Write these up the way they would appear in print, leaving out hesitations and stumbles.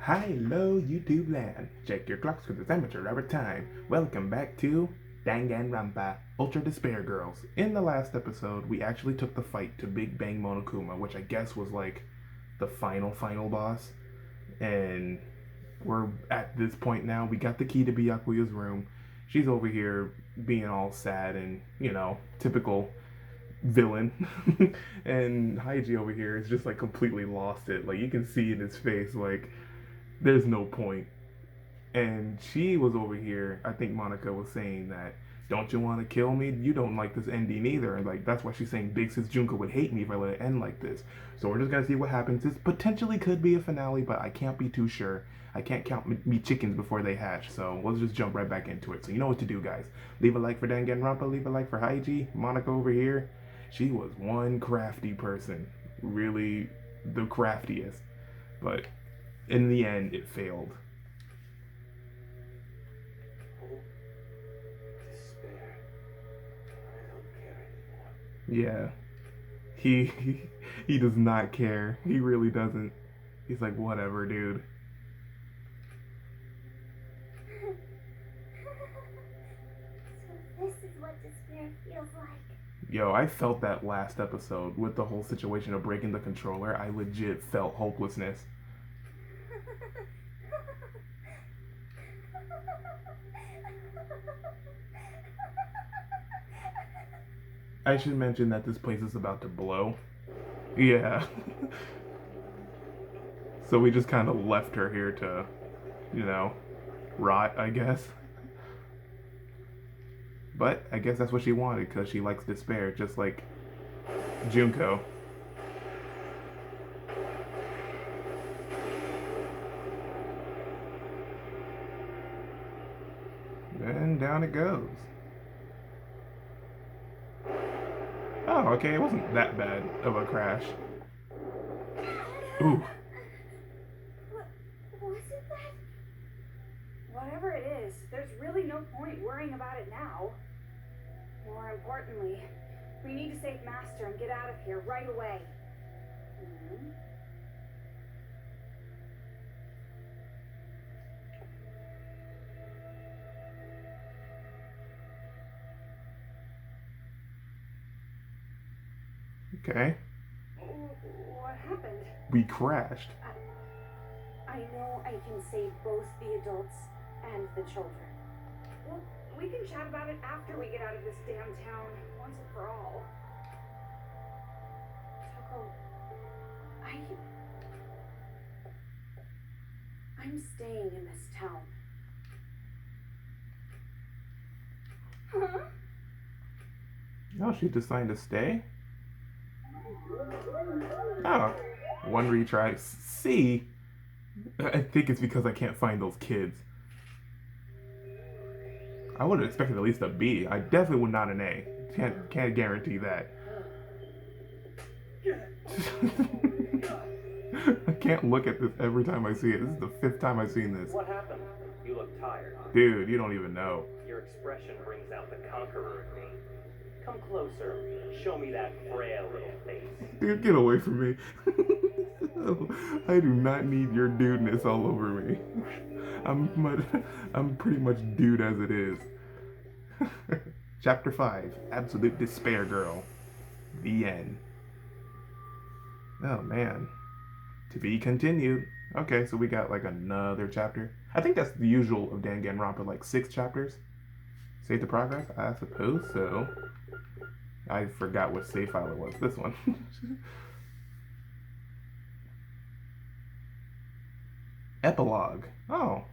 Hello, YouTube land. Check your clocks because it's amateur hour time. Welcome back to Danganronpa Ultra Despair Girls. In the last episode, we actually took the fight to Big Bang Monokuma, which I guess was like the final boss. And we're at this point now. We got the key to Byakuya's room. She's over here being all sad and, typical villain. And Haiji over here is just like completely lost it. Like you can see in his face, like there's no point. And she was over here, I think Monica was saying that, don't you want to kill me? You don't like this ending either. And like that's why she's saying Big Sis Junko would hate me if I let it end like this. So we're just gonna see what happens. This potentially could be a finale, but I can't be too sure. I can't count me chickens before they hatch. So let's just jump right back into it. So you know what to do, guys. Leave a like for Danganronpa, leave a like for Haiji. Monica over here, she was one crafty person. Really the craftiest. But in the end, it failed. Despair. I don't care Yeah, anymore. he does not care. He really doesn't. He's like, whatever, dude. So this is what despair feels like. Yo, I felt that last episode with the whole situation of breaking the controller. I legit felt hopelessness. I should mention that this place is about to blow. Yeah. So we just kind of left her here to, rot, I guess. But I guess that's what she wanted because she likes despair, just like Junko. And down it goes. Oh, okay, it wasn't that bad of a crash. Ooh. Wasn't that? Whatever it is, there's really no point worrying about it now. More importantly, we need to save Master and get out of here right away. Mm-hmm. Okay. What happened? We crashed. I know I can save both the adults and the children. Well, we can chat about it after we get out of this damn town, once and for all. Toko, I'm staying in this town. Huh? Oh, she decided to stay? Oh, one retry. C. I think it's because I can't find those kids. I would have expected at least a B. I definitely would not an A. Can't guarantee that. I can't look at this every time I see it. This is the 5th time I've seen this. What happened? You look tired, huh? Dude, you don't even know. Your expression brings out the conqueror in me. Come closer. Show me that frail little face. Dude, get away from me. I do not need your dudeness all over me. I'm pretty much dude as it is. Chapter 5, Absolute Despair Girl. The end. Oh man. To be continued. Okay, so we got like another chapter. I think that's the usual of Danganronpa, like 6 chapters. Save the progress? I suppose so. I forgot what save file it was. This one. Epilogue. Oh.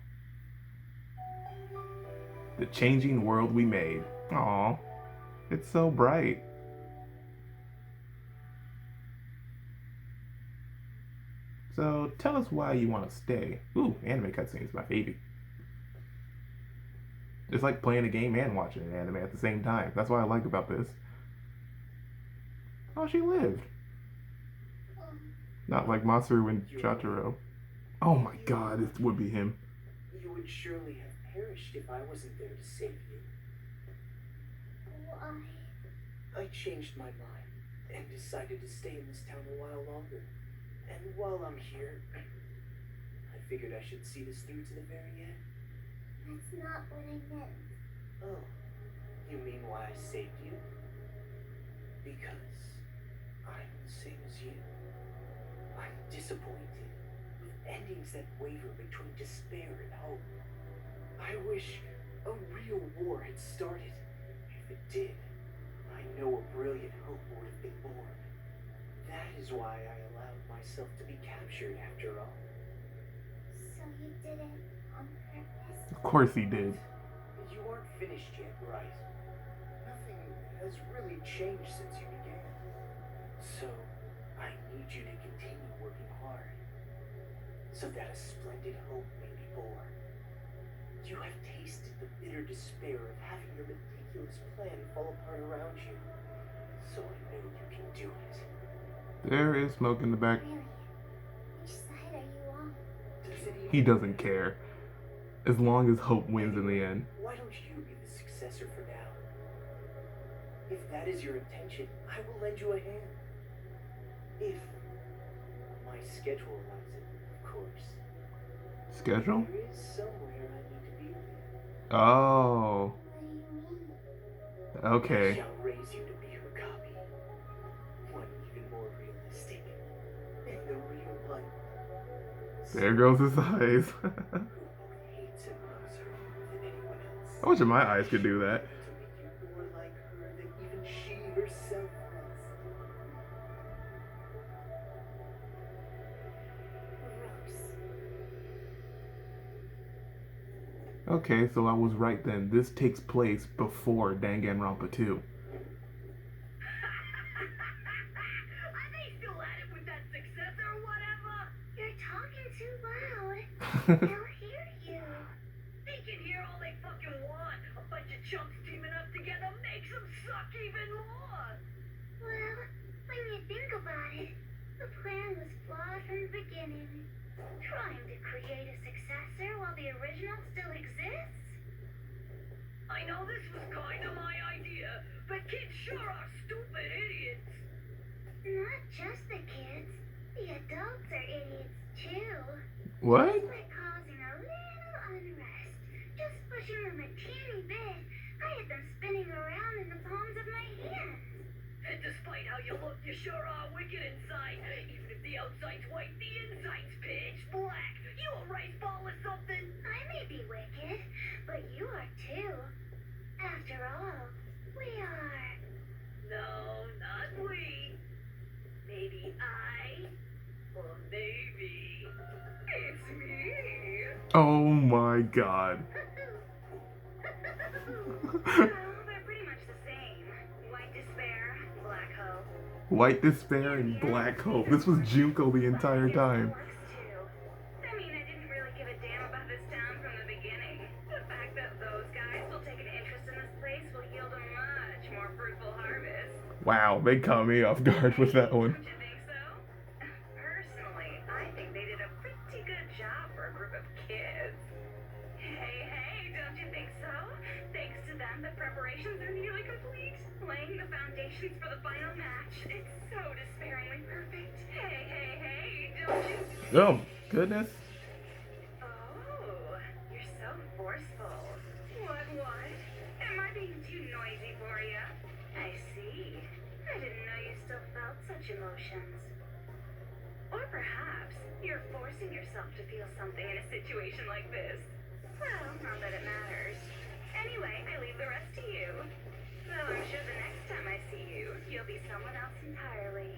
The changing world we made. Aw. It's so bright. So tell us why you want to stay. Ooh, anime cutscenes, my favorite. It's like playing a game and watching an anime at the same time. That's what I like about this. Oh, she lived. Not like Masaru and Jotaro. Oh my god, it would be him. You would surely have perished if I wasn't there to save you. Why? I changed my mind and decided to stay in this town a while longer. And while I'm here, I figured I should see this through to the very end. That's not what I meant. Oh, you mean why I saved you? Because I'm the same as you. I'm disappointed with endings that waver between despair and hope. I wish a real war had started. If it did, I know a brilliant hope would have been born. That is why I allowed myself to be captured after all. So you did it on purpose? Of course he did. You aren't finished yet, right? Nothing has really changed since you began. So, I need you to continue working hard, so that a splendid hope may be born. You have tasted the bitter despair of having your meticulous plan fall apart around you, so I know you can do it. There is smoke in the back. Really? Which side are you on? Does it even He doesn't matter? care. As long as hope wins in the end. Why don't you be the successor for now? If that is your intention, I will lend you a hand. If my schedule allows it, of course. Schedule? There is somewhere I need to be with you. Oh. What do you mean? I Okay. shall raise you to be her copy. One even more realistic. In the real life. There goes his eyes. Who both hates and loves her more than anyone else. I wish my eyes could do that. To make you more like her than even she herself was. Gross. Okay, so I was right then. This takes place before Danganronpa 2. Are they still at it with that successor or whatever? You're talking too loud. Oh They'll hear you. They can hear all they fucking want. A bunch of chumps teaming up together makes them suck even more. Well, when you think about it, the plan was flawed from the beginning. Trying to create a successor while the original still exists? I know this was kind of my idea, but kids sure are stupid idiots. Not just the kids. The adults are idiots too. what? Just by causing a little unrest. Just pushing them a teeny bit. I had them spinning around in the palms of my hands. And despite how you look, you sure are wicked inside. Even if the outside's white, the inside's pitch black. You a rice ball or something? I may be wicked, but you are too. After all, we are. No, not we. Maybe I. Or maybe it's me. Oh my god. Well, they're pretty much the same. White despair, black hope. White despair and black hope. This was Junko the entire time. I mean, I didn't really give a damn about this town from the beginning. The fact that those guys will take an interest in this place will yield a much more fruitful harvest. Wow, they caught me off guard with that one. Don't you think so? Personally, I think they did a pretty good job for a group of kids. Hey, don't you think so? Thanks to them, the preparations are nearly complete. Laying the foundations for the final match. It's so despairingly perfect. Hey, don't you... Oh, goodness. Oh, you're so forceful. What? Am I being too noisy for you? I see. I didn't know you still felt such emotions. Or perhaps you're forcing yourself to feel something in a situation like this. Well, not that it matters. Anyway, I leave the rest to you. Though I'm sure the next time I see you, you'll be someone else entirely.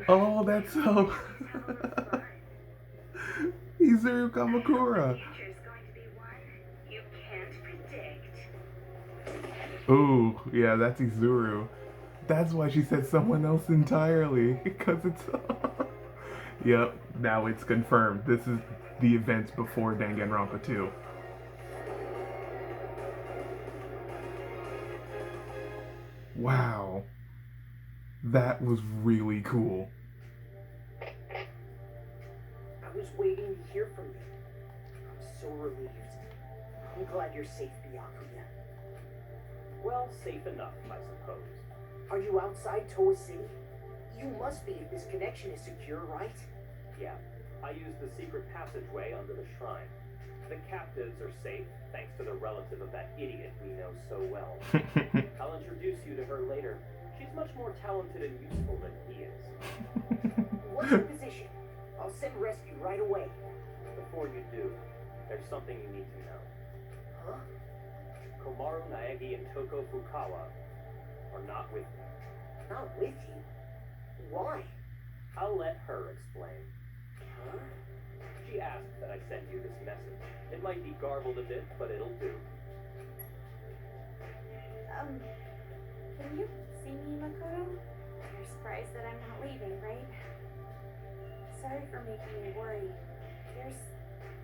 Oh, that's so. Have a little fun. Izuru The Kamakura. future's going to be one you can't predict. Ooh, yeah, that's Izuru. That's why she said someone else entirely. Because it's. Yep, now it's confirmed. This is the events before Danganronpa 2. Wow. That was really cool. I was waiting to hear from you. I'm so relieved. I'm glad you're safe, Byakuya. Well, safe enough, I suppose. Are you outside Toa City? You must be if this connection is secure, right? Yeah, I used the secret passageway under the shrine. The captives are safe, thanks to the relative of that idiot we know so well. I'll introduce you to her later. She's much more talented and useful than he is. What's your position? I'll send rescue right away. Before you do, there's something you need to know. Huh? Komaru Naegi and Toko Fukawa are not with me. Not with you? Why? I'll let her explain. Huh? She asked that I send you this message. It might be garbled a bit, but it'll do. Can you see me, Makoto? You're surprised that I'm not leaving, right? Sorry for making you worry. There's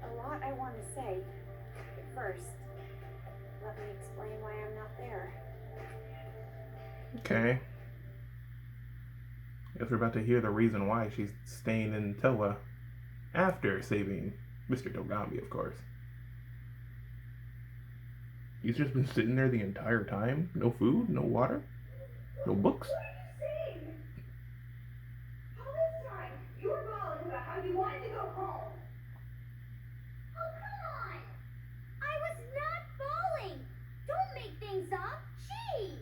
a lot I want to say. But first, let me explain why I'm not there. Okay. Guess we're about to hear the reason why she's staying in Toa after saving Mr. Togami, of course. He's just been sitting there the entire time? No food? No water? No books? What are you saying? All this time, you were bawling about how you wanted to go home. Oh, come on! I was not bawling! Don't make things up! Jeez!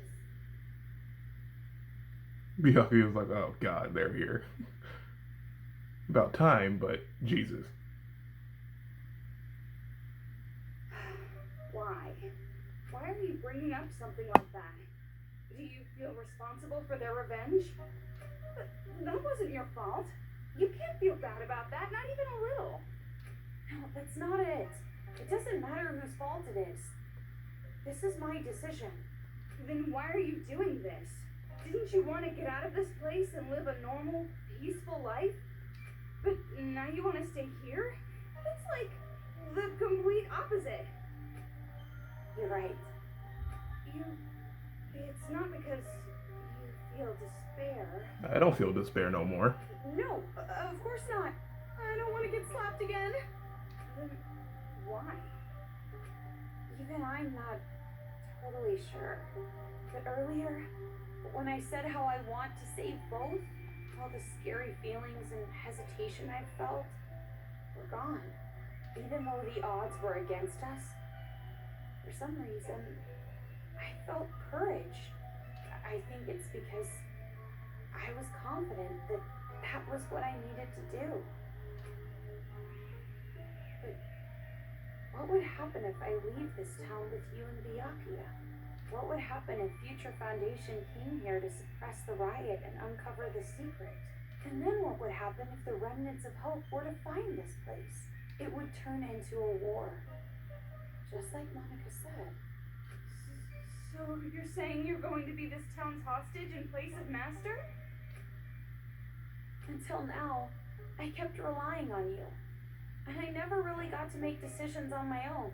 Byakuya was like, oh god, they're here. About time, but Jesus. Why? Why are you bringing up something like that? Do you feel responsible for their revenge? But that wasn't your fault. You can't feel bad about that, not even a little. No, that's not it. It doesn't matter whose fault it is. This is my decision. Then why are you doing this? Didn't you want to get out of this place and live a normal, peaceful life? But now you want to stay here? That's like the complete opposite. You're right. It's not because you feel despair. I don't feel despair no more. No, of course not. I don't want to get slapped again. Then why? Even I'm not totally sure. But earlier, when I said how I want to save both, all the scary feelings and hesitation I felt were gone. Even though the odds were against us, for some reason, I felt courage. I think it's because I was confident that that was what I needed to do. But what would happen if I leave this town with you and Byakuya? What would happen if Future Foundation came here to suppress the riot and uncover the secret? And then what would happen if the remnants of hope were to find this place? It would turn into a war. Just like Monica said. So you're saying you're going to be this town's hostage in place of Master? Until now, I kept relying on you. And I never really got to make decisions on my own.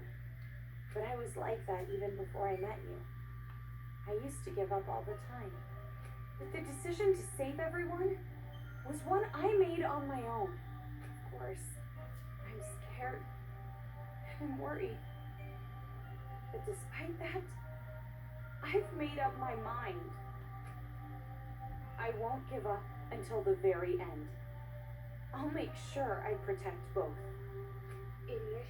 But I was like that even before I met you. I used to give up all the time. But the decision to save everyone was one I made on my own. Of course, I'm scared and worried. But despite that, I've made up my mind. I won't give up until the very end. I'll make sure I protect both. Idiot.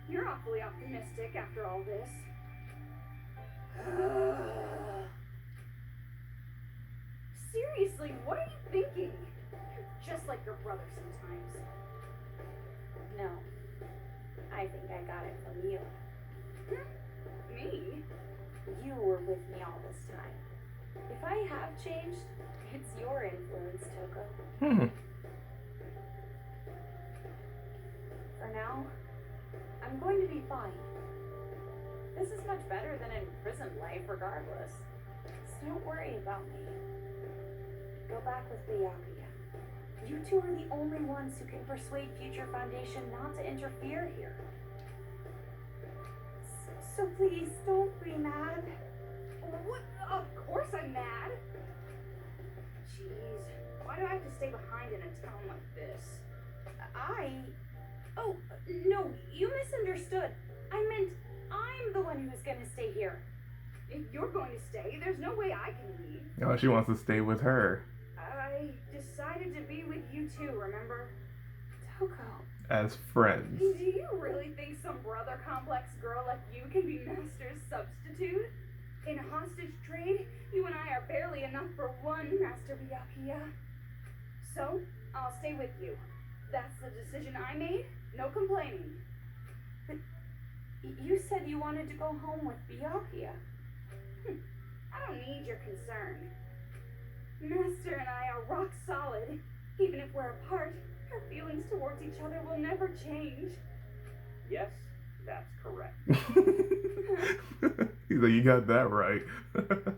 You're awfully optimistic after all this. Seriously, what are you thinking? You're just like your brother sometimes. No. I think I got it from you. Me? You were with me all this time. If I have changed, it's your influence, Toko. For now, I'm going to be fine. This is much better than in prison life, regardless. So don't worry about me. Go back with Byakuya. You two are the only ones who can persuade Future Foundation not to interfere here. So please, don't be mad. What? Of course I'm mad. Jeez, why do I have to stay behind in a town like this? Oh, no, you misunderstood. I meant I'm the one who's gonna stay here. If you're going to stay, there's no way I can leave. Oh, she wants to stay with her. I decided to be with you too, remember? Toko, as friends. do you really think some brother complex girl like you can be Master's substitute? In a hostage trade, you and I are barely enough for one, Master Byakuya. So, I'll stay with you. That's the decision I made. No complaining. But you said you wanted to go home with Byakuya. I don't need your concern. Master and I are rock solid. Even if we're apart, our feelings towards each other will never change. Yes, that's correct. He's like, you got that right. Master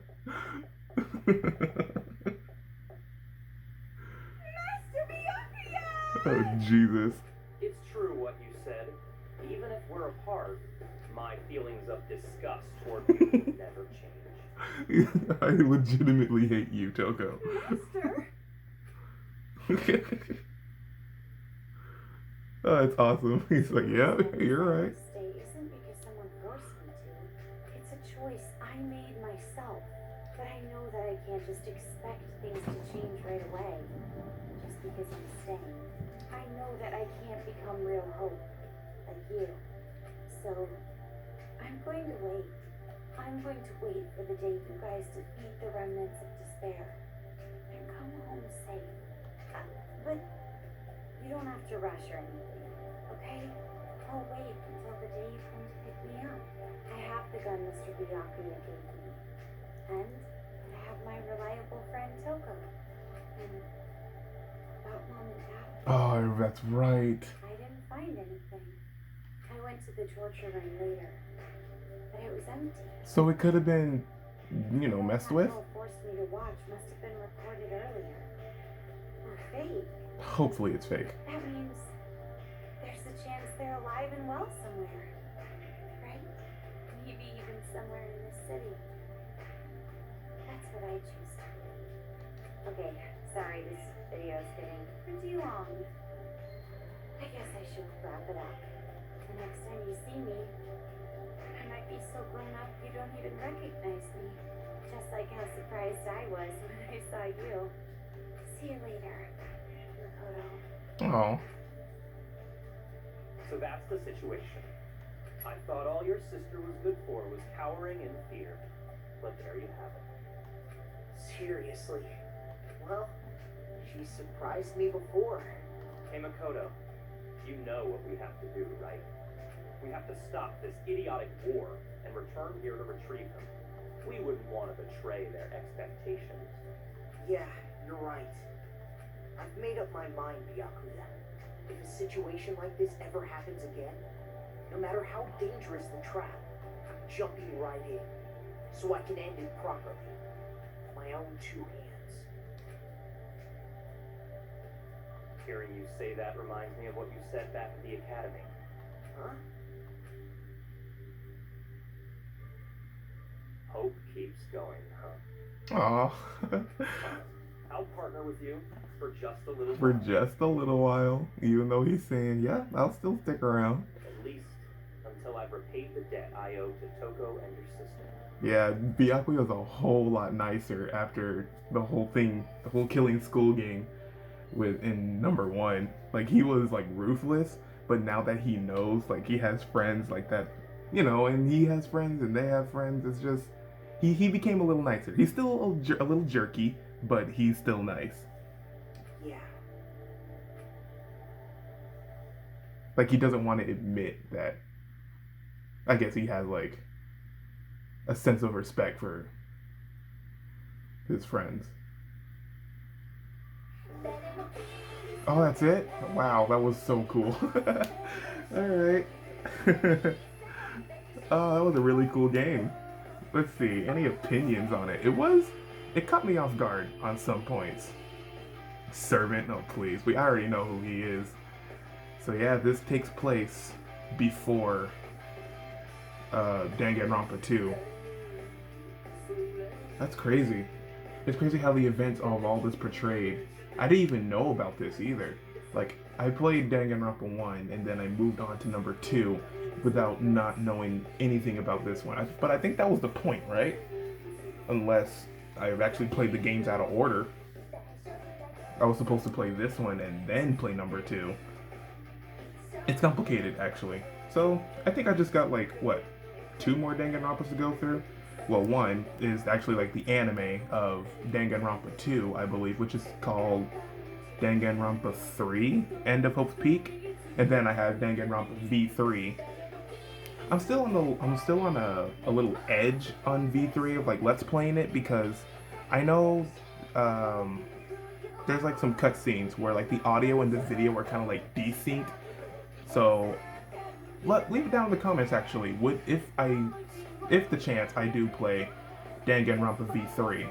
Byakuya! Oh, Jesus. It's true what you said. Even if we're apart, my feelings of disgust toward you will never change. I legitimately hate you, Toko. Master? Oh, it's awesome. He's like, yeah, you're right. Stay isn't because someone forced me to. It's a choice I made myself. But I know that I can't just expect things to change right away. Just because I'm staying. I know that I can't become real hope. Like you. So, I'm going to wait. I'm going to wait for the day you guys defeat the remnants of despair. And come home safe. But you don't have to rush or anything, okay? I'll wait until the day you come to pick me up. I have the gun Mr. Byakuya gave me. And I have my reliable friend Toko. And about Mom and Dad. Oh, that's right. I didn't find anything. I went to the torture room later. But it was empty. So it could have been, messed with? What forced me to watch must have been recorded earlier. Or fake. Hopefully it's fake. That means there's a chance they're alive and well somewhere. Right? Maybe even somewhere in this city. That's what I choose to believe. Okay, sorry, this video's getting pretty long. I guess I should wrap it up. The next time you see me, I might be so grown up you don't even recognize me. Just like how surprised I was when I saw you. See you later. Oh. So that's the situation. I thought all your sister was good for was cowering in fear. But there you have it. Seriously. Well, she surprised me before. Hey Makoto, you know what we have to do, right? We have to stop this idiotic war and return here to retrieve them. We wouldn't want to betray their expectations. Yeah, you're right. I've made up my mind, Byakuya. If a situation like this ever happens again, no matter how dangerous the trap, I'm jumping right in, so I can end it properly. With my own two hands. Hearing you say that reminds me of what you said back at the academy. Huh? Hope keeps going, huh? Aw. I'll partner with you for just a little For while. just a little while. Even though he's saying, yeah, I'll still stick around. At least until I've repaid the debt I owe to Toko and your sister. Yeah, Byakuya's a whole lot nicer after the whole thing, the whole killing school game in number 1. Like, he was, like, ruthless, but now that he knows, like, he has friends like that, and he has friends and they have friends, it's just, he became a little nicer. He's still a little jerky, but he's still nice. Yeah. Like, he doesn't want to admit that, I guess he has, like, a sense of respect for his friends. Oh, that's it? Wow, that was so cool. Alright. Oh, that was a really cool game. Let's see, any opinions on it? It caught me off guard on some points. Servant, no please, I already know who he is. So yeah, this takes place before Danganronpa 2. That's crazy. It's crazy how the events of all this portrayed. I didn't even know about this either. Like, I played Danganronpa 1 and then I moved on to number 2 without not knowing anything about this one. But I think that was the point, right? Unless I've actually played the games out of order. I was supposed to play this one and then play number 2. It's complicated, actually. So, I think I just got, like, what, 2 more Danganronpas to go through? Well, one is actually, like, the anime of Danganronpa 2, I believe, which is called Danganronpa 3, End of Hope's Peak. And then I have Danganronpa V3. I'm still on a little edge on V3 of, like, Let's Playing it, because I know, there's, like, some cutscenes where, like, the audio and the video are kind of, like, desynced. So, leave it down in the comments, actually. If the chance I do play Danganronpa V3,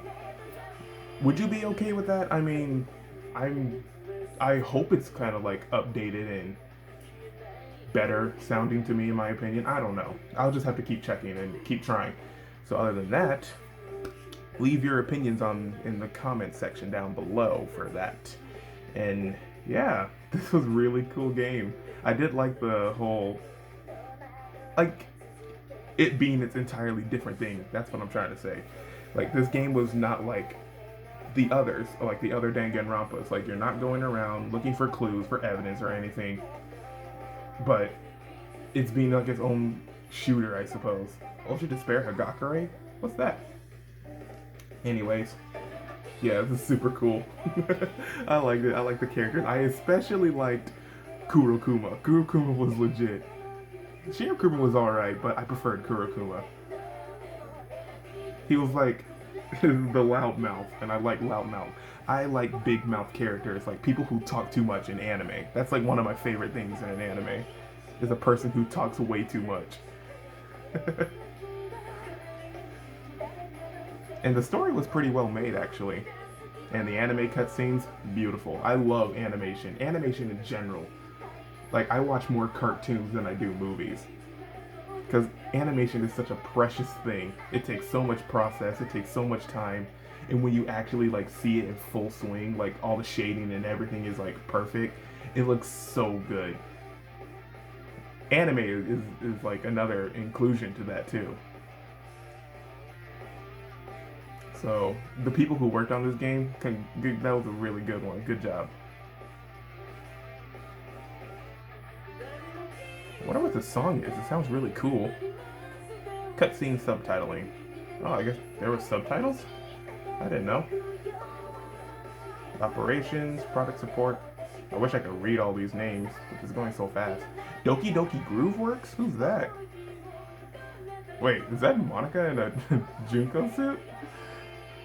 would you be okay with that? I mean, I hope it's kind of like updated and better sounding to me, in my opinion. I don't know. I'll just have to keep checking and keep trying. So other than that, leave your opinions in the comment section down below for that. And yeah, this was a really cool game. I did like the whole, like, it being its entirely different thing. That's what I'm trying to say. Like, this game was not like the others, like the other Danganronpas. Like, you're not going around looking for clues, for evidence, or anything. But it's being like its own shooter, I suppose. Ultra Despair Hagakure? What's that? Anyways, yeah, this is super cool. I liked it. I like the characters. I especially liked Kurokuma. Kurokuma was legit. Shirokuma was alright, but I preferred Kurokuma. He was like the loudmouth, and I like loudmouth. I like big mouth characters, like people who talk too much in anime. That's like one of my favorite things in an anime, is a person who talks way too much. And the story was pretty well made, actually. And the anime cutscenes, beautiful. I love animation. Animation in general. Like, I watch more cartoons than I do movies. Because animation is such a precious thing. It takes so much process, it takes so much time. And when you actually, like, see it in full swing, like, all the shading and everything is, like, perfect, it looks so good. Anime is like, another inclusion to that, too. So, the people who worked on this game, that was a really good one. Good job. I wonder what the song is. It sounds really cool. Cutscene subtitling. Oh, I guess there were subtitles? I didn't know. Operations, product support. I wish I could read all these names, but it's going so fast. Doki Doki Grooveworks? Who's that? Wait, is that Monica in a Junko suit?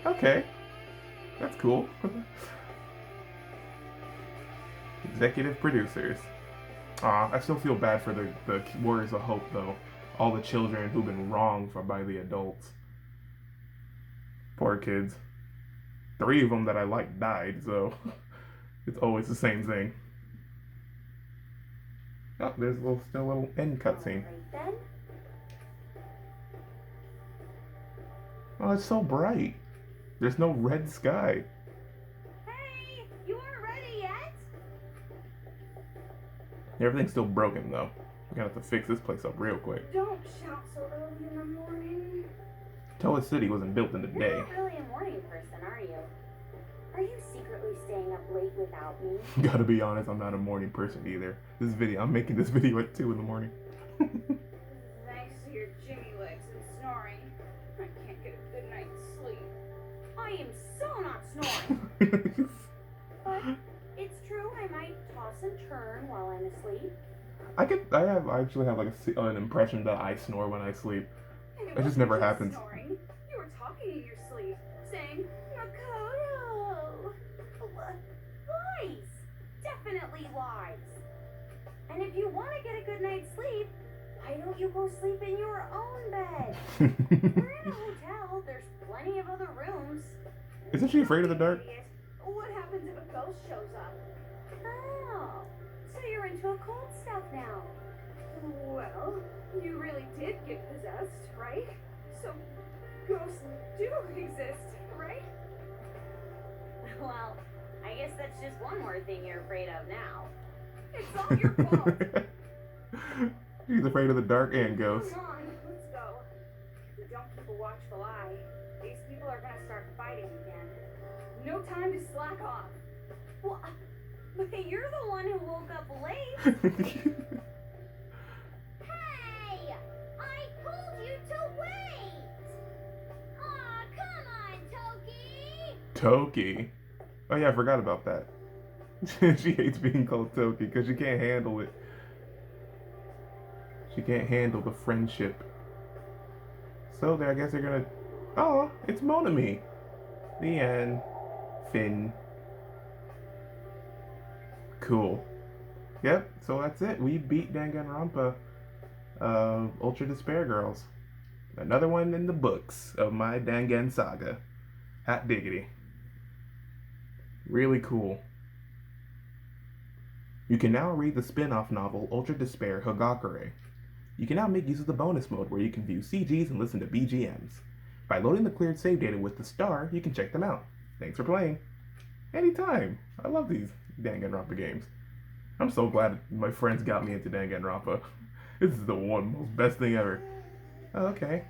Okay. That's cool. Executive producers. I still feel bad for the Warriors of Hope, though. All the children who've been wronged by the adults. Poor kids. 3 of them that I like died, so it's always the same thing. Oh, there's still a little end cutscene. Oh, it's so bright. There's no red sky. Hey, you aren't ready yet? Everything's still broken, though. We're gonna have to fix this place up real quick. Don't shout so early in the morning. Toa City wasn't built in a day. You're not really a morning person, are you? Are you secretly staying up late without me? Gotta be honest, I'm not a morning person either. I'm making this video at 2 in the morning. Thanks to your jimmy legs and snoring, I can't get a good night's sleep. I am so not snoring. But it's true, I might toss and turn while I'm asleep. I actually have like an impression that I snore when I sleep. It just never happens. Snoring. You were talking in your sleep, saying, Makoto! Lies! Definitely lies! And if you want to get a good night's sleep, why don't you go sleep in your own bed? We're in a hotel, there's plenty of other rooms. Isn't she afraid of the dark? idiot. What happens if a ghost shows up? Oh, so you're into occult stuff now. Well, you really did get possessed, right? So, ghosts do exist, right? Well, I guess that's just one more thing you're afraid of now. It's all your fault. She's afraid of the dark and ghosts. Come on, let's go. If we don't keep a watchful eye, these people are gonna start fighting again. No time to slack off. Well, but you're the one who woke up late. Toki. Oh yeah, I forgot about that. She hates being called Toki because she can't handle it. She can't handle the friendship. So I guess they're gonna. Oh, it's Monami. The end. Finn. Cool. Yep. So that's it. We beat Danganronpa. Ultra Despair Girls. Another one in the books of my Dangan saga. Hot diggity. Really cool. You can now read the spin-off novel Ultra Despair Hagakure. You can now make use of the bonus mode where you can view CGs and listen to BGMs. By loading the cleared save data with the star, you can check them out. Thanks for playing. Anytime. I love these Danganronpa games. I'm so glad my friends got me into Danganronpa. This is the most best thing ever. Oh, okay.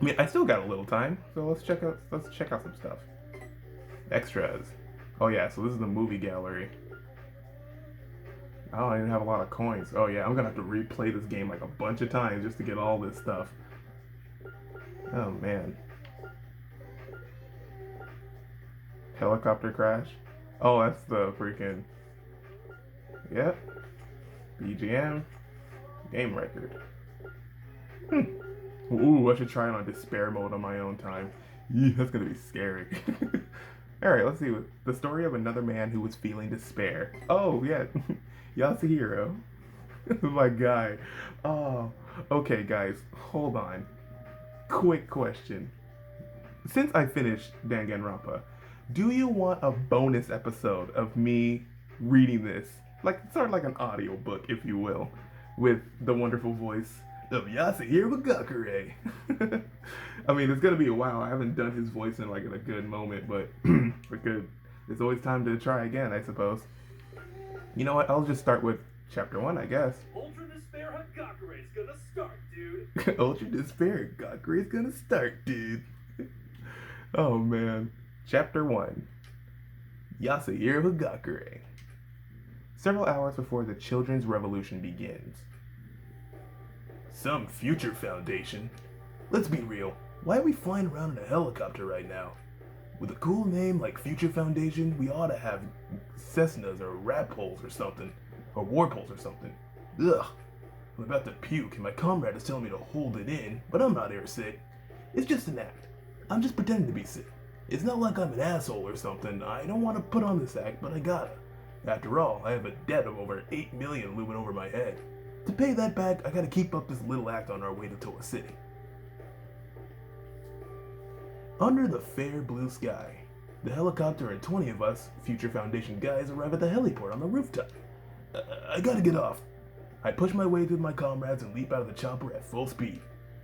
I mean, I still got a little time, so let's check out some stuff. Extras. Oh yeah, so this is the movie gallery. Oh, I didn't have a lot of coins. Oh yeah, I'm gonna have to replay this game like a bunch of times just to get all this stuff. Oh man. Helicopter crash. Oh, that's the freaking. Yep. BGM. Game record. Ooh, I should try it on despair mode on my own time. Yee, that's gonna be scary. Alright, let's see. The story of another man who was feeling despair. Oh, yeah. Yasuhiro. My guy. Oh, okay, guys. Hold on. Quick question. Since I finished Danganronpa, do you want a bonus episode of me reading this? Like, sort of like an audio book, if you will, with the wonderful voice of Yasuhiro Hagakure. I mean, it's gonna be a while. I haven't done his voice in like in a good moment, but it's always time to try again, I suppose. You know what? I'll just start with chapter 1, I guess. Ultra Despair Hagakure is gonna start, dude. Ultra Despair Hagakure is gonna start, dude. Oh man. Chapter 1. Yasuhiro Hagakure. Several hours before the Children's Revolution begins. Some future foundation? Let's be real. Why are we flying around in a helicopter right now? With a cool name like Future Foundation, we ought to have Cessnas or Rappoles or something. Or Warpoles or something. Ugh. I'm about to puke and my comrade is telling me to hold it in, but I'm not air sick. It's just an act. I'm just pretending to be sick. It's not like I'm an asshole or something. I don't want to put on this act, but I gotta. After all, I have a debt of over 8 million looming over my head. To pay that back, I gotta keep up this little act on our way to Toa City. Under the fair blue sky, the helicopter and 20 of us, Future Foundation guys, arrive at the heliport on the rooftop. I gotta get off. I push my way through my comrades and leap out of the chopper at full speed.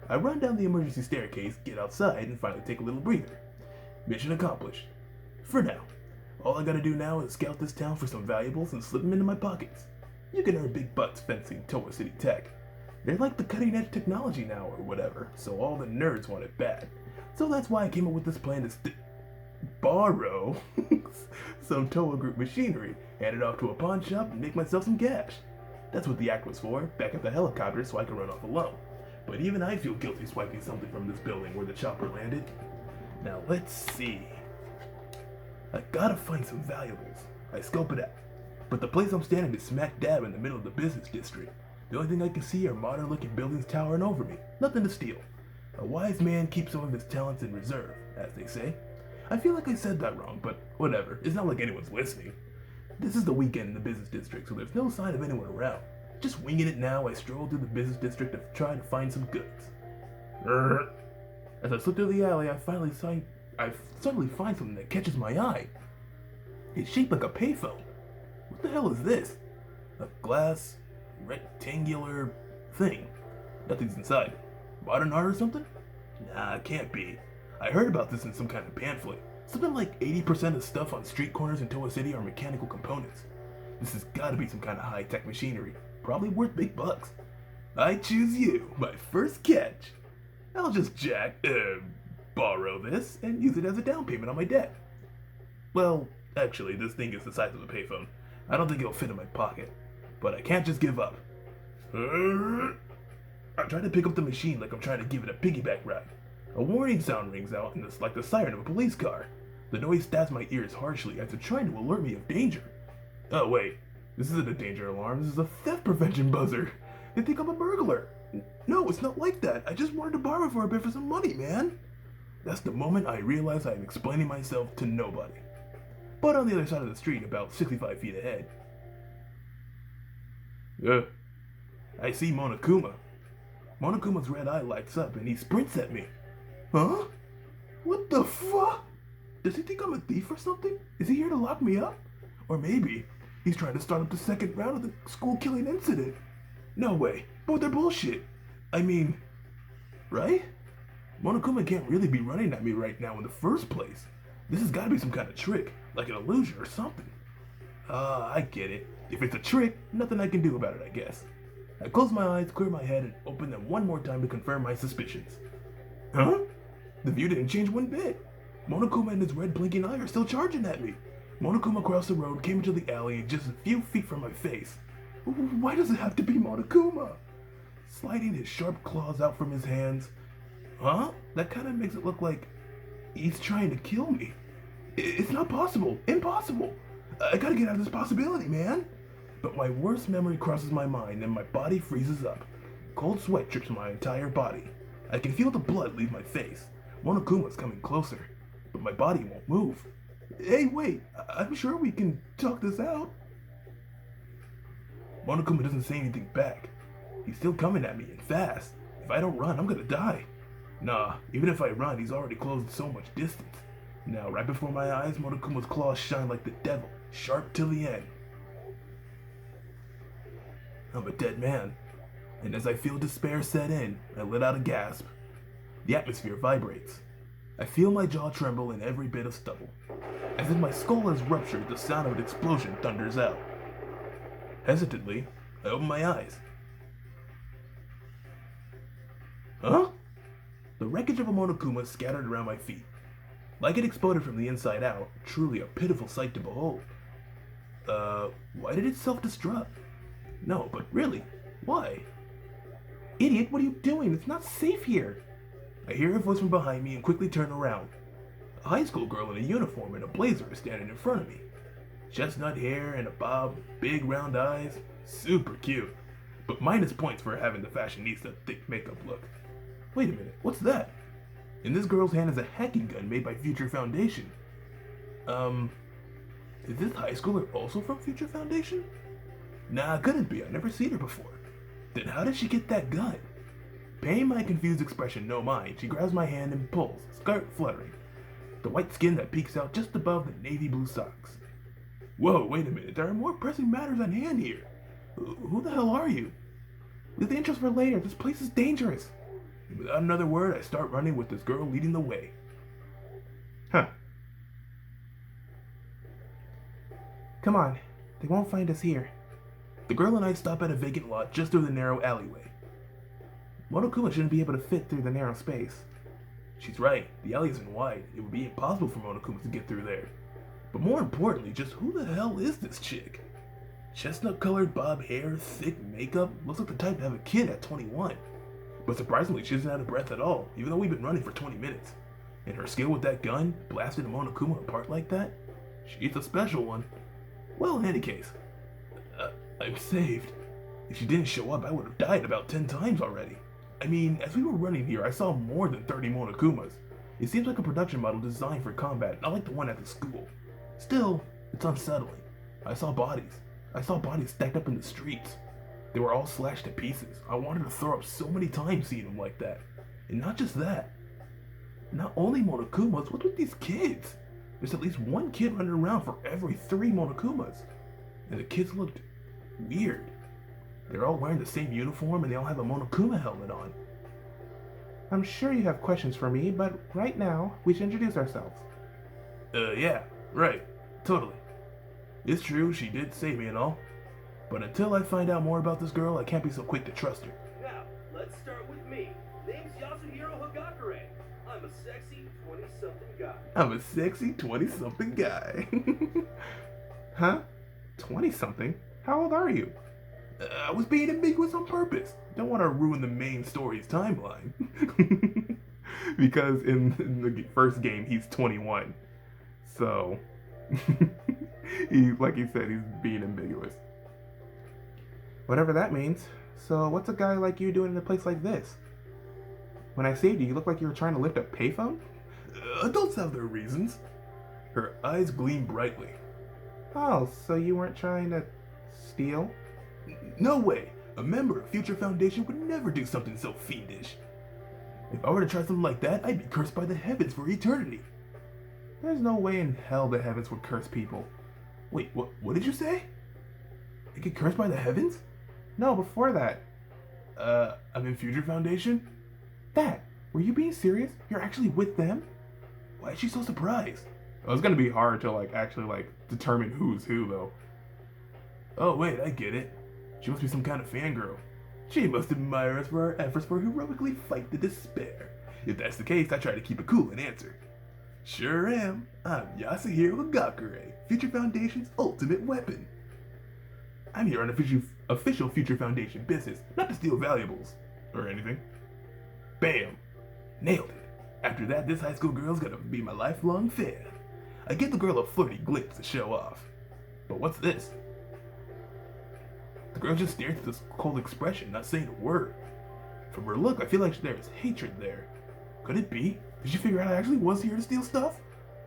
I run down the emergency staircase, get outside, and finally take a little breather. Mission accomplished. For now. All I gotta do now is scout this town for some valuables and slip them into my pockets. You can earn big bucks fencing Toa City tech. They're like the cutting edge technology now or whatever, so all the nerds want it bad. So that's why I came up with this plan to borrow some Toa Group machinery, hand it off to a pawn shop, and make myself some cash. That's what the act was for, back at the helicopter so I could run off alone. But even I feel guilty swiping something from this building where the chopper landed. Now let's see. I gotta find some valuables. I scope it out. But the place I'm standing is smack dab in the middle of the business district. The only thing I can see are modern looking buildings towering over me. Nothing to steal. A wise man keeps some of his talents in reserve, as they say. I feel like I said that wrong, but whatever. It's not like anyone's listening. This is the weekend in the business district, so there's no sign of anyone around. Just winging it now, I stroll through the business district to try to find some goods. As I slip through the alley, I suddenly find something that catches my eye. It's shaped like a payphone. What the hell is this? A glass, rectangular thing. Nothing's inside. Modern art or something? Nah, it can't be. I heard about this in some kind of pamphlet. Something like 80% of stuff on street corners in Toa City are mechanical components. This has gotta be some kind of high-tech machinery. Probably worth big bucks. I choose you, my first catch. I'll just borrow this and use it as a down payment on my debt. Well, actually, this thing is the size of a payphone. I don't think it'll fit in my pocket. But I can't just give up. I try to pick up the machine like I'm trying to give it a piggyback ride. A warning sound rings out and it's like the siren of a police car. The noise stabs my ears harshly as it's trying to alert me of danger. Oh wait, this isn't a danger alarm, this is a theft prevention buzzer. They think I'm a burglar. No, it's not like that. I just wanted to borrow for a bit for some money, man. That's the moment I realize I'm explaining myself to nobody. But on the other side of the street, about 65 feet ahead, I see Monokuma. Monokuma's red eye lights up and he sprints at me. Huh? What the fuck? Does he think I'm a thief or something? Is he here to lock me up? Or maybe he's trying to start up the second round of the school killing incident. No way. Both they're bullshit. I mean, right? Monokuma can't really be running at me right now in the first place. This has got to be some kind of trick, like an illusion or something. I get it. If it's a trick, nothing I can do about it, I guess. I close my eyes, clear my head, and open them one more time to confirm my suspicions. Huh? The view didn't change one bit. Monokuma and his red blinking eye are still charging at me. Monokuma crossed the road, came into the alley, just a few feet from my face. Why does it have to be Monokuma? Sliding his sharp claws out from his hands. Huh? That kind of makes it look like he's trying to kill me. It's not possible. Impossible. I gotta get out of this possibility, man. But my worst memory crosses my mind and my body freezes up. Cold sweat drips my entire body. I can feel the blood leave my face. Monokuma's coming closer, but my body won't move. Hey, wait, I'm sure we can talk this out. Monokuma doesn't say anything back. He's still coming at me and fast. If I don't run, I'm gonna die. Nah, even if I run, he's already closed so much distance. Now, right before my eyes, Monokuma's claws shine like the devil, sharp till the end. I'm a dead man, and as I feel despair set in, I let out a gasp. The atmosphere vibrates. I feel my jaw tremble in every bit of stubble. As if my skull has ruptured, the sound of an explosion thunders out. Hesitantly, I open my eyes. Huh? The wreckage of a Monokuma scattered around my feet. Like it exploded from the inside out, truly a pitiful sight to behold. Why did it self-destruct? No, but really, why? Idiot, what are you doing? It's not safe here. I hear a voice from behind me and quickly turn around. A high school girl in a uniform and a blazer is standing in front of me. Chestnut hair and a bob, big round eyes, super cute. But minus points for having the fashionista thick makeup look. Wait a minute, what's that? In this girl's hand is a hacking gun made by Future Foundation. Is this high schooler also from Future Foundation? Nah, couldn't be, I've never seen her before. Then how did she get that gun? Paying my confused expression no mind, she grabs my hand and pulls, skirt fluttering. The white skin that peeks out just above the navy blue socks. Whoa, wait a minute, there are more pressing matters on hand here. Who the hell are you? Leave the intros for later, this place is dangerous. Without another word, I start running with this girl leading the way. Huh. Come on, they won't find us here. The girl and I stop at a vacant lot just through the narrow alleyway. Monokuma shouldn't be able to fit through the narrow space. She's right, the alley isn't wide. It would be impossible for Monokuma to get through there. But more importantly, just who the hell is this chick? Chestnut-colored bob hair, thick makeup, looks like the type to have a kid at 21. But surprisingly, she isn't out of breath at all, even though we've been running for 20 minutes. And her skill with that gun, blasting Monokuma apart like that? She's a special one. Well, in any case, I'm saved. If she didn't show up, I would have died about 10 times already. I mean, as we were running here, I saw more than 30 Monokumas. It seems like a production model designed for combat, not like the one at the school. Still, it's unsettling. I saw bodies. I saw bodies stacked up in the streets. They were all slashed to pieces. I wanted to throw up so many times seeing them like that. And not just that. Not only Monokumas, what's with these kids? There's at least one kid running around for every 3 Monokumas. And the kids looked weird. They're all wearing the same uniform and they all have a Monokuma helmet on. I'm sure you have questions for me, but right now, we should introduce ourselves. Yeah, right. Totally. It's true, she did save me and all. But until I find out more about this girl, I can't be so quick to trust her. Now, let's start with me. Name's Yasuhiro Hagakure. I'm a sexy 20-something guy. I'm a sexy 20-something guy. Huh? 20-something? How old are you? I was being ambiguous on purpose. Don't want to ruin the main story's timeline. Because in the first game, he's 21. So, like he said, he's being ambiguous. Whatever that means. So, what's a guy like you doing in a place like this? When I saved you, you looked like you were trying to lift a payphone? Adults have their reasons. Her eyes gleam brightly. Oh, so you weren't trying to steal? No way! A member of Future Foundation would never do something so fiendish. If I were to try something like that, I'd be cursed by the heavens for eternity. There's no way in hell the heavens would curse people. Wait, what did you say? I get cursed by the heavens? No, before that. I'm in Future Foundation? Dad, were you being serious? You're actually with them? Why is she so surprised? Well, it's gonna be hard to actually determine who's who though. Oh wait, I get it. She must be some kind of fangirl. She must admire us for our efforts for heroically fight the despair. If that's the case, I try to keep it cool and answer. Sure am. I'm Yasuhiro Gakure, Future Foundation's ultimate weapon. I'm here on official Future Foundation business, not to steal valuables or anything. Bam! Nailed it. After that, this high school girl's gonna be my lifelong fan. I give the girl a flirty glimpse to show off. But what's this? The girl just stares at this cold expression, not saying a word. From her look, I feel like there's hatred there. Could it be? Did she figure out I actually was here to steal stuff?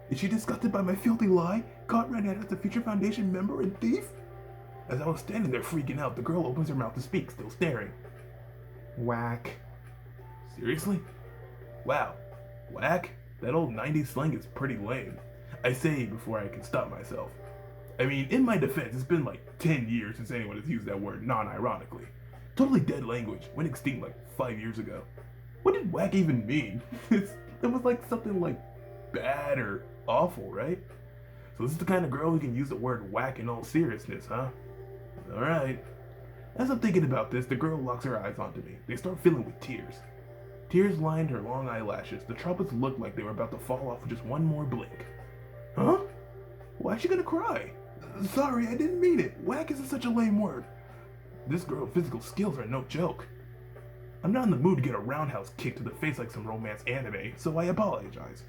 Is she disgusted by my filthy lie, caught red-handed as a Future Foundation member and thief? As I was standing there freaking out, the girl opens her mouth to speak, still staring. Whack. Seriously? Wow. Whack? That old 90s slang is pretty lame. I say before I can stop myself. I mean, in my defense, it's been like 10 years since anyone has used that word non-ironically. Totally dead language, went extinct like 5 years ago. What did whack even mean? It was like something like bad or awful, right? So this is the kind of girl who can use the word whack in all seriousness, huh? Alright. As I'm thinking about this, the girl locks her eyes onto me. They start filling with tears. Tears lined her long eyelashes. The trumpets looked like they were about to fall off with just one more blink. Huh? Why is she gonna cry? Sorry, I didn't mean it. Whack isn't such a lame word. This girl's physical skills are no joke. I'm not in the mood to get a roundhouse kick to the face like some romance anime, so I apologize.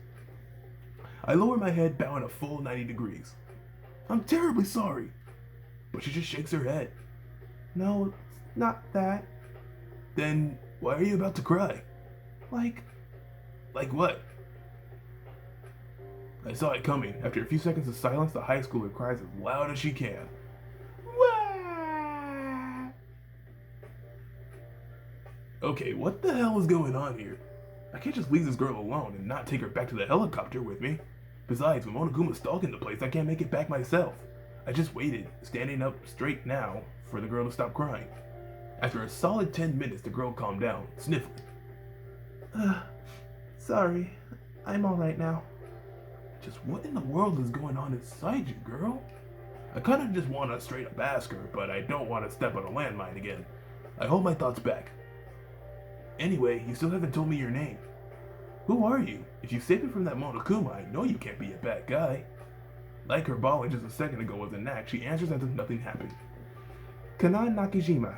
I lower my head, bowing a full 90 degrees. I'm terribly sorry. But she just shakes her head. No, it's not that. Then why are you about to cry? Like what? I saw it coming. After a few seconds of silence, the high schooler cries as loud as she can. Wah! Okay, what the hell is going on here? I can't just leave this girl alone and not take her back to the helicopter with me. Besides, when Monoguma's stalking the place, I can't make it back myself. I just waited, standing up straight now, for the girl to stop crying. After a solid 10 minutes, the girl calmed down, sniffling. Sorry. I'm alright now. Just what in the world is going on inside you, girl? I kind of just want to straight up ask her, but I don't want to step on a landmine again. I hold my thoughts back. Anyway, you still haven't told me your name. Who are you? If you saved me from that Monokuma, I know you can't be a bad guy. Like her bawling just a second ago was an act, she answers as if nothing happened. Kanan Nakajima.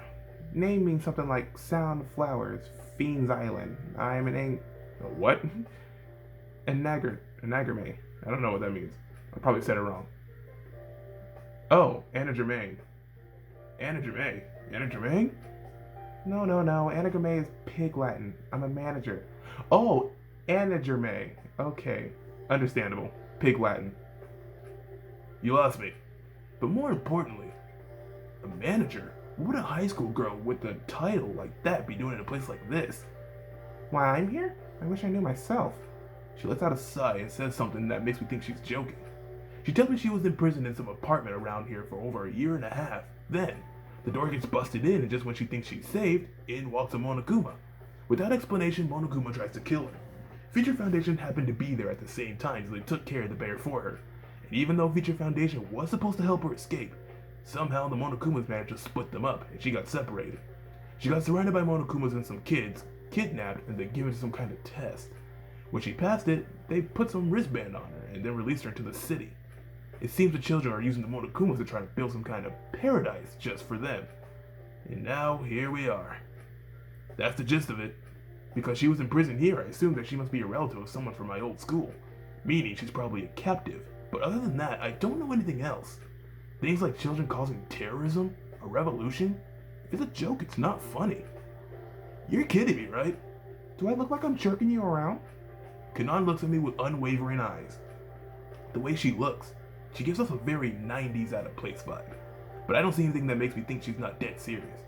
Name means something like Sound of Flowers, Fiend's Island. I'm an What? Anagrame. I don't know what that means. I probably said it wrong. Oh, Anna Germain. Anna Germain? Anna Germain? No. Anagrame is pig Latin. I'm a manager. Oh, Anna Germain. Okay. Understandable. Pig Latin. You lost me. But more importantly, a manager? What would a high school girl with a title like that be doing in a place like this? Why I'm here? I wish I knew myself. She lets out a sigh and says something that makes me think she's joking. She tells me she was imprisoned in some apartment around here for over a year and a half. Then, the door gets busted in, and just when she thinks she's saved, in walks a Monokuma. Without explanation, Monokuma tries to kill her. Future Foundation happened to be there at the same time, so they took care of the bear for her. And even though Future Foundation was supposed to help her escape, somehow the Monokumas managed to split them up, and she got separated. She got surrounded by Monokumas and some kids, kidnapped, and then given some kind of test. When she passed it, they put some wristband on her, and then released her to the city. It seems the children are using the Monokumas to try to build some kind of paradise just for them. And now, here we are. That's the gist of it. Because she was in prison here, I assume that she must be a relative of someone from my old school. Meaning she's probably a captive. But other than that, I don't know anything else. Things like children causing terrorism, a revolution. If it's a joke, it's not funny. You're kidding me, right? Do I look like I'm jerking you around? Kanan looks at me with unwavering eyes. The way she looks, she gives us a very 90s out of place vibe. But I don't see anything that makes me think she's not dead serious.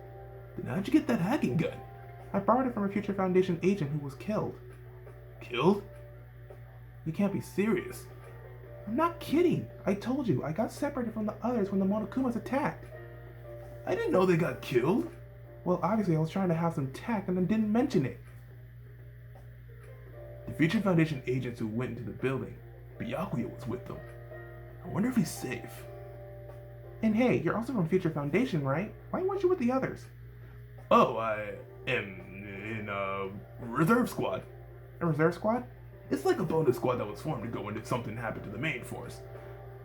Then how'd you get that hacking gun? I borrowed it from a Future Foundation agent who was killed. Killed? You can't be serious. I'm not kidding. I told you, I got separated from the others when the Monokumas attacked. I didn't know they got killed. Well, obviously I was trying to have some tact and then didn't mention it. The Future Foundation agents who went into the building, Byakuya was with them. I wonder if he's safe. And hey, you're also from Future Foundation, right? Why weren't you with the others? Oh, I am in a reserve squad. A reserve squad? It's like a bonus squad that was formed to go in if something happened to the main force.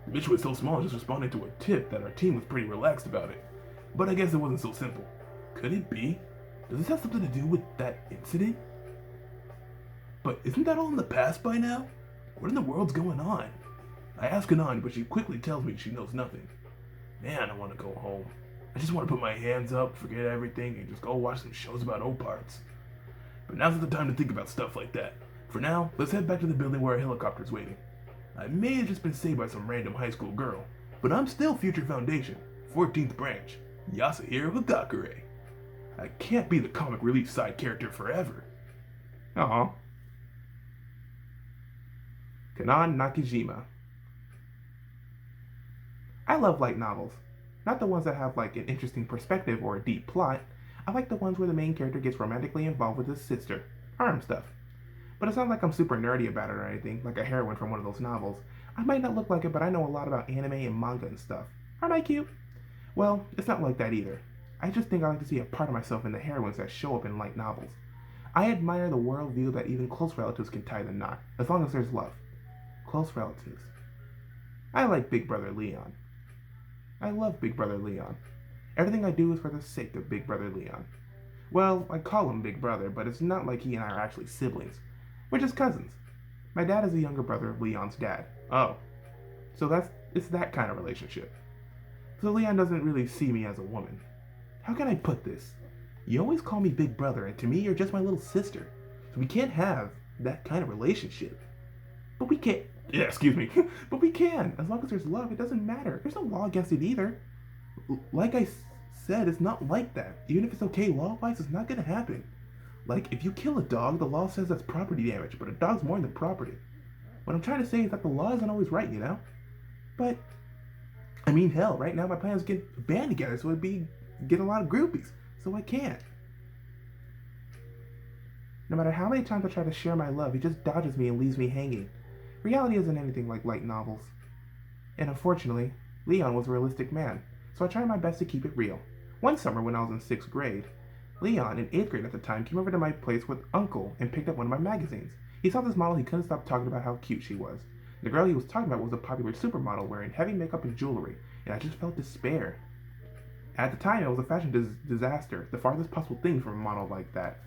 Mitch was so small just responding to a tip that our team was pretty relaxed about it. But I guess it wasn't so simple. Could it be? Does this have something to do with that incident? But isn't that all in the past by now? What in the world's going on? I ask Kanan, but she quickly tells me she knows nothing. Man, I want to go home. I just want to put my hands up, forget everything, and just go watch some shows about O-parts. But now's not the time to think about stuff like that. For now, let's head back to the building where our helicopter's waiting. I may have just been saved by some random high school girl, but I'm still Future Foundation, 14th branch, Yasuhiro Hagakure. I can't be the comic relief side character forever. Aw. Kanan Nakajima. I love light novels. Not the ones that have like an interesting perspective or a deep plot. I like the ones where the main character gets romantically involved with his sister. Harem stuff. But it's not like I'm super nerdy about it or anything, like a heroine from one of those novels. I might not look like it, but I know a lot about anime and manga and stuff. Aren't I cute? Well, it's not like that either. I just think I like to see a part of myself in the heroines that show up in light novels. I admire the worldview that even close relatives can tie the knot, as long as there's love. Close relatives. I like Big Brother Leon. I love Big Brother Leon. Everything I do is for the sake of Big Brother Leon. Well, I call him Big Brother, but it's not like he and I are actually siblings. We're just cousins. My dad is the younger brother of Leon's dad. Oh. So it's that kind of relationship. So Leon doesn't really see me as a woman. How can I put this? You always call me Big Brother, and to me you're just my little sister. So we can't have that kind of relationship. But we can't. Yeah, excuse me. But we can. As long as there's love, it doesn't matter. There's no law against it either. Like I said, it's not like that. Even if it's okay law-wise, it's not going to happen. Like, if you kill a dog, the law says that's property damage, but a dog's more than property. What I'm trying to say is that the law isn't always right, you know? But, I mean, hell, right now my plans get a band together, so it'd be get a lot of groupies. So I can't. No matter how many times I try to share my love, he just dodges me and leaves me hanging. Reality isn't anything like light novels. And unfortunately, Leon was a realistic man, so I tried my best to keep it real. One summer when I was in 6th grade, Leon, in 8th grade at the time, came over to my place with Uncle and picked up one of my magazines. He saw this model he couldn't stop talking about how cute she was. The girl he was talking about was a popular supermodel wearing heavy makeup and jewelry, and I just felt despair. At the time, it was a fashion disaster, the farthest possible thing from a model like that.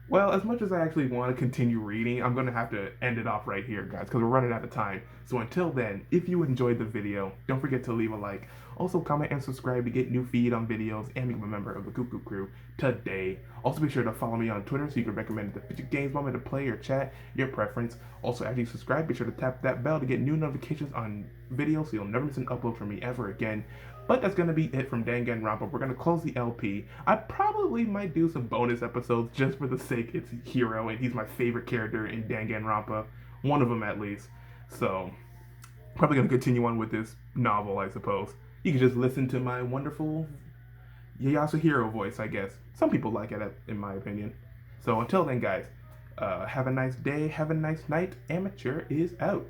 Well, as much as I actually want to continue reading, I'm going to have to end it off right here, guys, because we're running out of time. So until then, if you enjoyed the video, don't forget to leave a like. Also, comment and subscribe to get new feed on videos and become a member of the Cuckoo Crew today. Also, be sure to follow me on Twitter so you can recommend the future games moment to play or chat, your preference. Also, after you subscribe, be sure to tap that bell to get new notifications on videos so you'll never miss an upload from me ever again. But that's going to be it from Danganronpa. We're going to close the LP. I probably might do some bonus episodes just for the sake it's Hiro, and he's my favorite character in Danganronpa. One of them, at least. So, probably going to continue on with this novel, I suppose. You can just listen to my wonderful Yasuhiro voice, I guess. Some people like it, in my opinion. So, until then, guys, have a nice day, have a nice night. Amateur is out.